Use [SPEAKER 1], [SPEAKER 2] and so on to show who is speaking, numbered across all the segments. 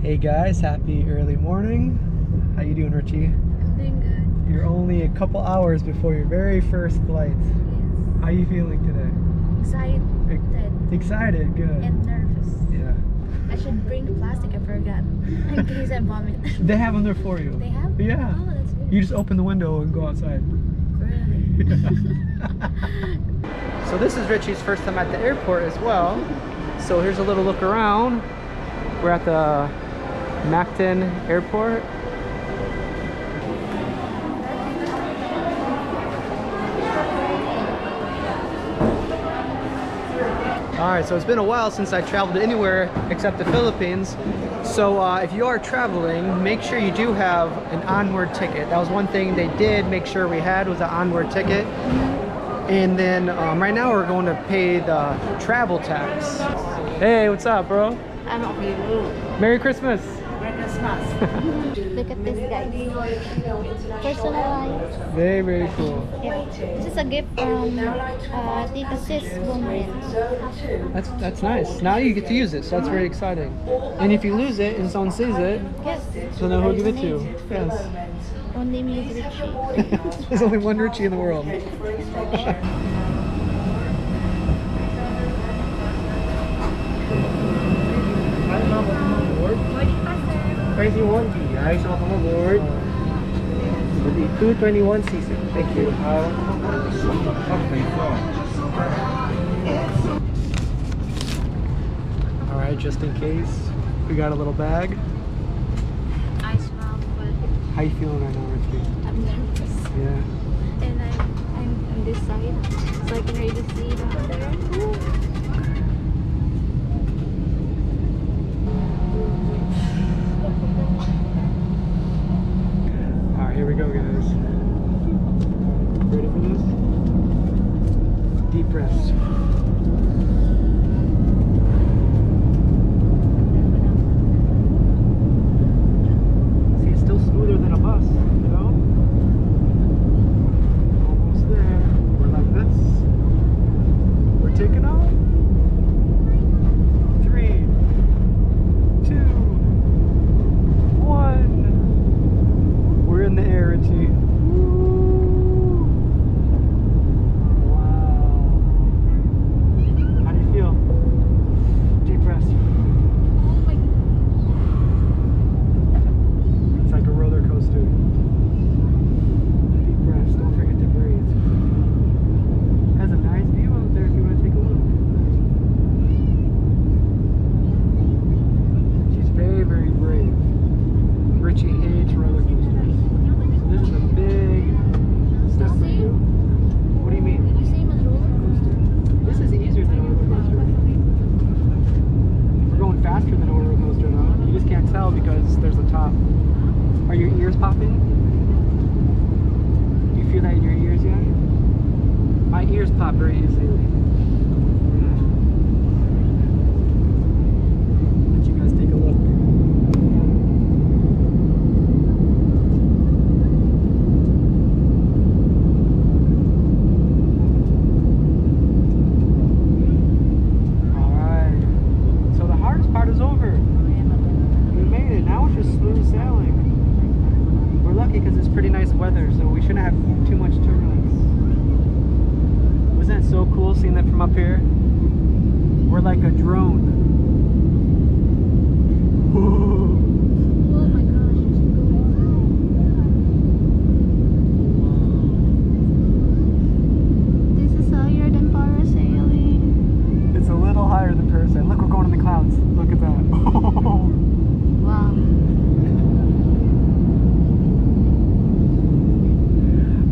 [SPEAKER 1] Hey guys, happy early morning. How you doing, Richie?
[SPEAKER 2] I'm doing good.
[SPEAKER 1] You're only a couple hours before your very first flight.
[SPEAKER 2] Yes.
[SPEAKER 1] How are you feeling today?
[SPEAKER 2] Excited.
[SPEAKER 1] Excited, good.
[SPEAKER 2] And nervous.
[SPEAKER 1] Yeah.
[SPEAKER 2] I should bring the plastic, I forgot. In case I vomit.
[SPEAKER 1] They have them there for you.
[SPEAKER 2] They have?
[SPEAKER 1] Yeah.
[SPEAKER 2] Oh, that's good.
[SPEAKER 1] You just open the window and go outside.
[SPEAKER 2] Really?
[SPEAKER 1] So this is Richie's first time at the airport as well. So here's a little look around. We're at the Mactan Airport. Alright, so it's been a while since I traveled anywhere except the Philippines. So if you are traveling, make sure you do have an onward ticket. That was one thing they did make sure we had, was an onward ticket. And then right now we're going to pay the travel tax. Hey, what's up, bro?
[SPEAKER 2] I'm okay.
[SPEAKER 1] Merry Christmas.
[SPEAKER 2] Merry Christmas. Look at this, guys. Personalized.
[SPEAKER 1] Very, very cool.
[SPEAKER 2] Yeah. This is a gift from Tita Sis woman.
[SPEAKER 1] That's nice. Now you get to use it, so that's very exciting. And if you lose it and someone sees it,
[SPEAKER 2] Yes.
[SPEAKER 1] so know who to give it to. Yes.
[SPEAKER 2] Only me is Richie.
[SPEAKER 1] There's only one Richie in the world.
[SPEAKER 3] Crazy 1D, ayos welcome aboard. With the 221 season. Thank you.
[SPEAKER 1] Alright, just in case, we got a little bag.
[SPEAKER 2] I smile, but
[SPEAKER 1] How you feeling right now, Richie?
[SPEAKER 2] I'm nervous.
[SPEAKER 1] Yeah.
[SPEAKER 2] And I'm on this side, so I can really see down there.
[SPEAKER 1] Alright, here we go, guys. Ready for this? Deep breaths. See, it's still smoother than a bus, you know? Almost there. We're like this. We're taking off. 3, 2, 1. We're in the air, Richie. Wow. How do you feel? Deep breaths.
[SPEAKER 2] Oh my God.
[SPEAKER 1] It's like a roller coaster. Deep breaths. Don't forget to breathe. Has a nice view out there if you want to take a look. She's very, very brave. Richie hates roller coasters. So this is a big step for you. What do you mean?
[SPEAKER 2] You same as roller coaster?
[SPEAKER 1] This is easier than a roller coaster. We're going faster than a roller coaster now. You just can't tell because there's a top. Are your ears popping? Do you feel that in your ears yet? My ears pop very easily. Let you guys take a look. Alright. So the hardest part is over. We made it. Now it's just smooth sailing. We're lucky because it's pretty nice weather, so we shouldn't have too much turbulence. Wasn't it so cool seeing that from up here? We're like a drone.
[SPEAKER 2] Oh my gosh, it's good. This is higher than parasailing.
[SPEAKER 1] It's a little higher than parasailing. Look, we're going in the clouds. Look at that.
[SPEAKER 2] Wow.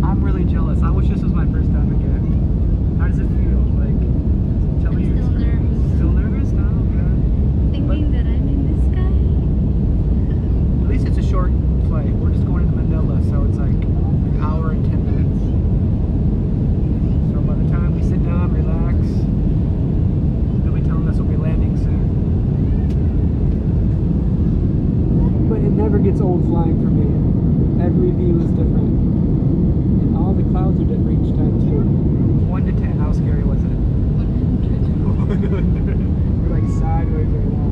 [SPEAKER 1] I'm really jealous. I wish this was my first time again. How does it feel? Like, tell me
[SPEAKER 2] I'm
[SPEAKER 1] your
[SPEAKER 2] still
[SPEAKER 1] experience.
[SPEAKER 2] nervous.
[SPEAKER 1] Still nervous? No? Yeah.
[SPEAKER 2] Thinking that I'm in the sky.
[SPEAKER 1] At least it's a short flight. We're just going to Manila, so it's like an hour and 10 minutes. So by the time we sit down, relax, they'll be telling us we'll be landing soon. But it never gets old flying for me. Every view is different. And all the clouds are different each time too. 1 to 10, how scary was it? 100. We're like sideways right now.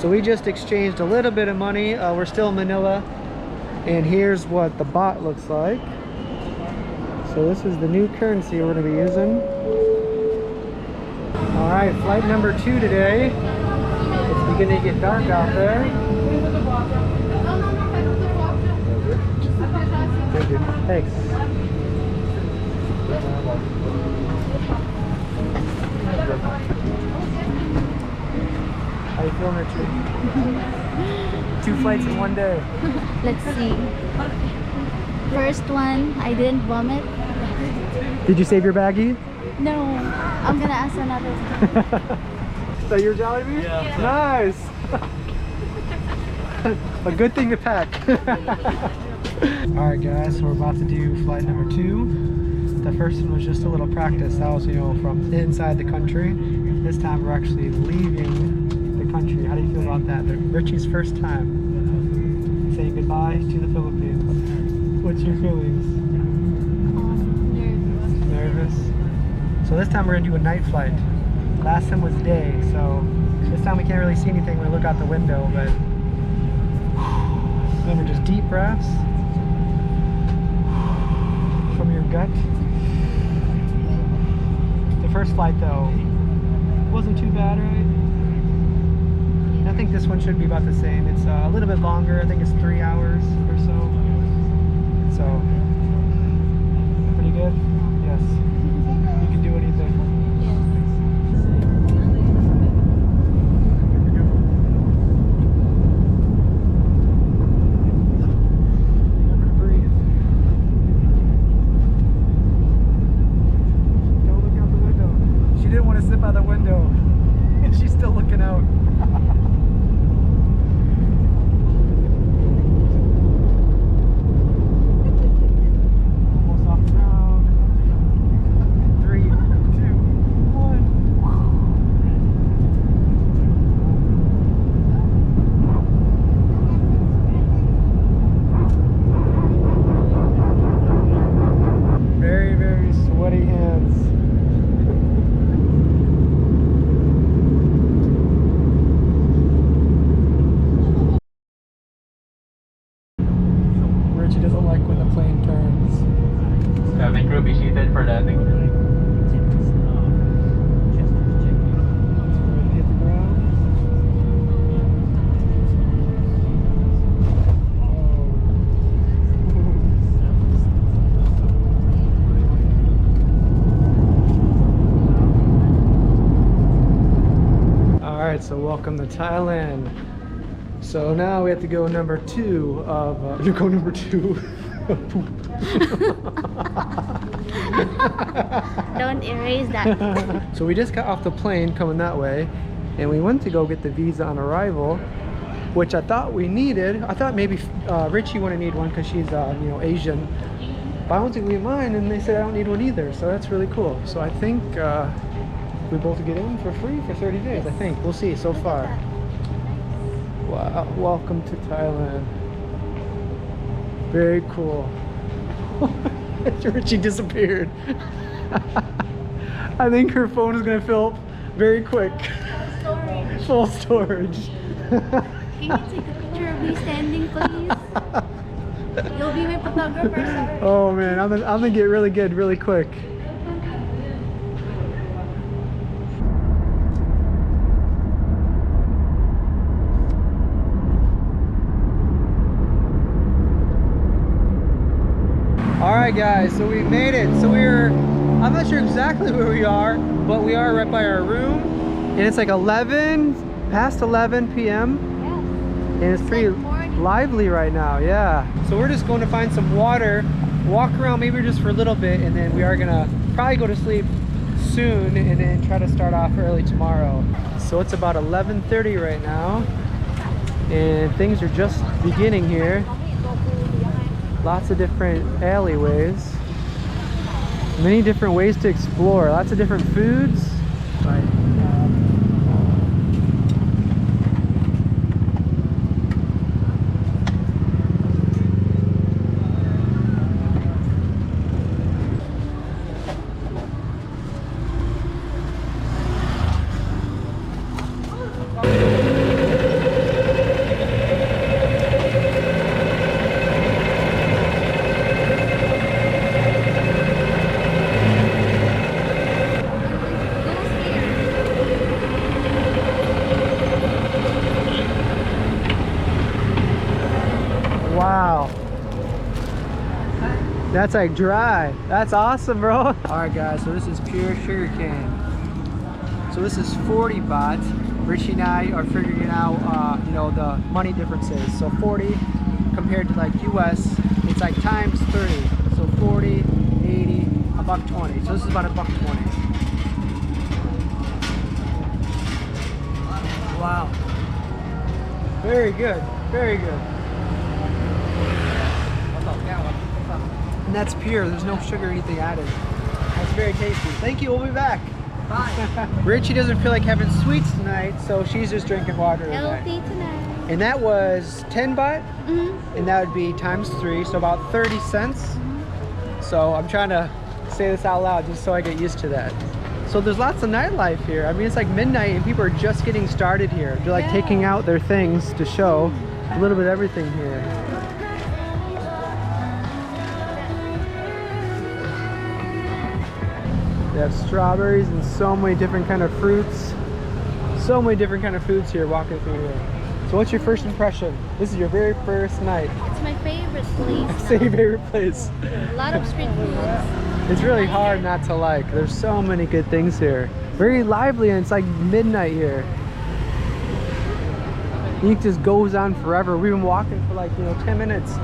[SPEAKER 1] So we just exchanged a little bit of money. We're still in Manila. And here's what the baht looks like. So this is the new currency we're going to be using. All right, flight number 2 today. It's beginning to get dark out there. Thank you. Thanks. How you feeling, Richie? 2 flights in 1 day.
[SPEAKER 2] Let's see. First one, I didn't vomit.
[SPEAKER 1] Did you save your baggie?
[SPEAKER 2] No, I'm gonna ask another one.
[SPEAKER 1] Is that your Jollibee? Yeah. Nice. A good thing to pack. Alright guys, so we're about to do flight number 2. The first one was just a little practice. That was, you know, from inside the country. This time we're actually leaving the country. How do you feel about that? Richie's first time saying goodbye to the Philippines. What's your feelings?
[SPEAKER 2] Nervous.
[SPEAKER 1] Nervous? So this time we're gonna do a night flight. Last time was day, so this time we can't really see anything when we look out the window, but remember, just deep breaths from your gut. The first flight though wasn't too bad, right? I think this one should be about the same. It's a little bit longer. I think it's 3 hours or so. So, pretty good? Yes. You can do anything. By the window, and she's still looking out. Almost off the ground. 3, 2, 1. Very, very sweaty hands. She doesn't like when the plane turns.
[SPEAKER 4] Cabin crew be seated for landing.
[SPEAKER 1] Ready to hit the ground. Alright, so welcome to Thailand. So now we have to go number 2 of go number 2.
[SPEAKER 2] Don't erase that.
[SPEAKER 1] So we just got off the plane coming that way, and we went to go get the visa on arrival, which I thought we needed. I thought maybe Richie wouldn't need one because she's you know, Asian, but I don't think we need mine, and they said I don't need one either. So that's really cool. So I think we both get in for free for 30 days. I think we'll see so far. Wow, welcome to Thailand. Very cool. Richie disappeared. I think her phone is gonna fill up very quick.
[SPEAKER 2] Storage.
[SPEAKER 1] Full storage.
[SPEAKER 2] Can you take a picture of me standing, please? You'll be my photographer, sorry.
[SPEAKER 1] Oh man, I'm gonna get really good really quick. Alright guys, so we made it. So I'm not sure exactly where we are, but we are right by our room. And it's like past 11 p.m.
[SPEAKER 2] Yeah.
[SPEAKER 1] And it's pretty lively right now, yeah. So we're just going to find some water, walk around maybe just for a little bit, and then we are gonna probably go to sleep soon and then try to start off early tomorrow. So it's about 11:30 right now, and things are just beginning here. Lots of different alleyways, many different ways to explore, lots of different foods. That's like dry. That's awesome, bro. All right, guys. So this is pure sugar cane. So this is 40 baht. Richie and I are figuring out, you know, the money differences. So 40 compared to like US, it's like times 3. So 40, 80, $1.20. So this is about $1.20. Wow. Very good. Very good. And that's pure. There's no sugar or anything added. That's very tasty. Thank you. We'll be back. Bye. Richie doesn't feel like having sweets tonight, so she's just drinking water tonight.
[SPEAKER 2] Healthy tonight.
[SPEAKER 1] And that was 10 baht, and that would be times 3, so about 30 cents. So I'm trying to say this out loud just so I get used to that. So there's lots of nightlife here. I mean, it's like midnight and people are just getting started here. They're like taking out their things to show a little bit of everything here. They have strawberries and so many different kind of fruits. So many different kind of foods here walking through here. So what's your first impression? This is your very first night.
[SPEAKER 2] It's my favorite place.
[SPEAKER 1] Say your favorite place.
[SPEAKER 2] A lot of street foods.
[SPEAKER 1] It's really hard not to like. There's so many good things here. Very lively, and it's like midnight here. It just goes on forever. We've been walking for like, you know, 10 minutes.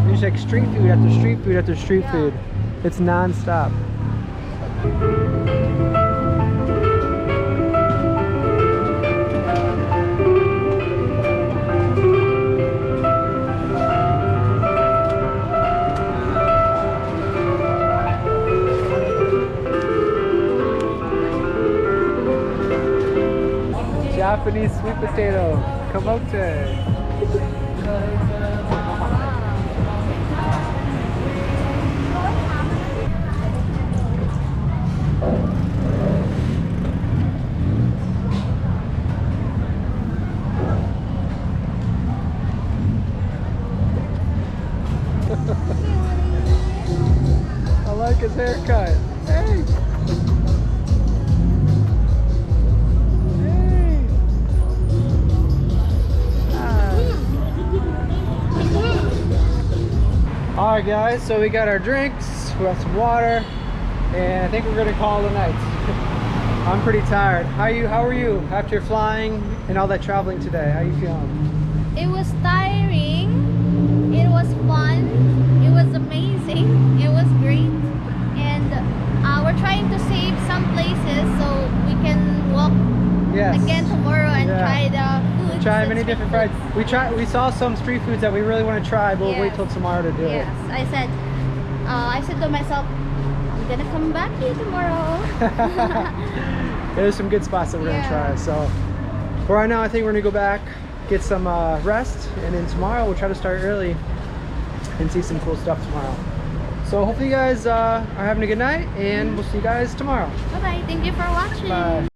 [SPEAKER 1] There's like street food after street food after street food. It's non-stop. Japanese sweet potato, kamote. I like his haircut. Hey! Alright guys, so we got our drinks, we got some water, and I think we're gonna call it a night. I'm pretty tired. How are you after flying and all that traveling today? How you feeling?
[SPEAKER 2] It was tiring. It was fun. It was amazing. It was great. And we're trying to save some places so we can walk again tomorrow and try the food.
[SPEAKER 1] Try many different fries. We saw some street foods that we really want to try, but we'll wait till tomorrow to do it.
[SPEAKER 2] Yes, I said to myself, I'm gonna come back here tomorrow.
[SPEAKER 1] There's some good spots that we're gonna try. So for right now, I think we're gonna go back, get some rest, and then tomorrow we'll try to start early and see some cool stuff tomorrow. So hopefully you guys are having a good night, and we'll see you guys tomorrow.
[SPEAKER 2] Bye bye. Thank you for watching.
[SPEAKER 1] Bye.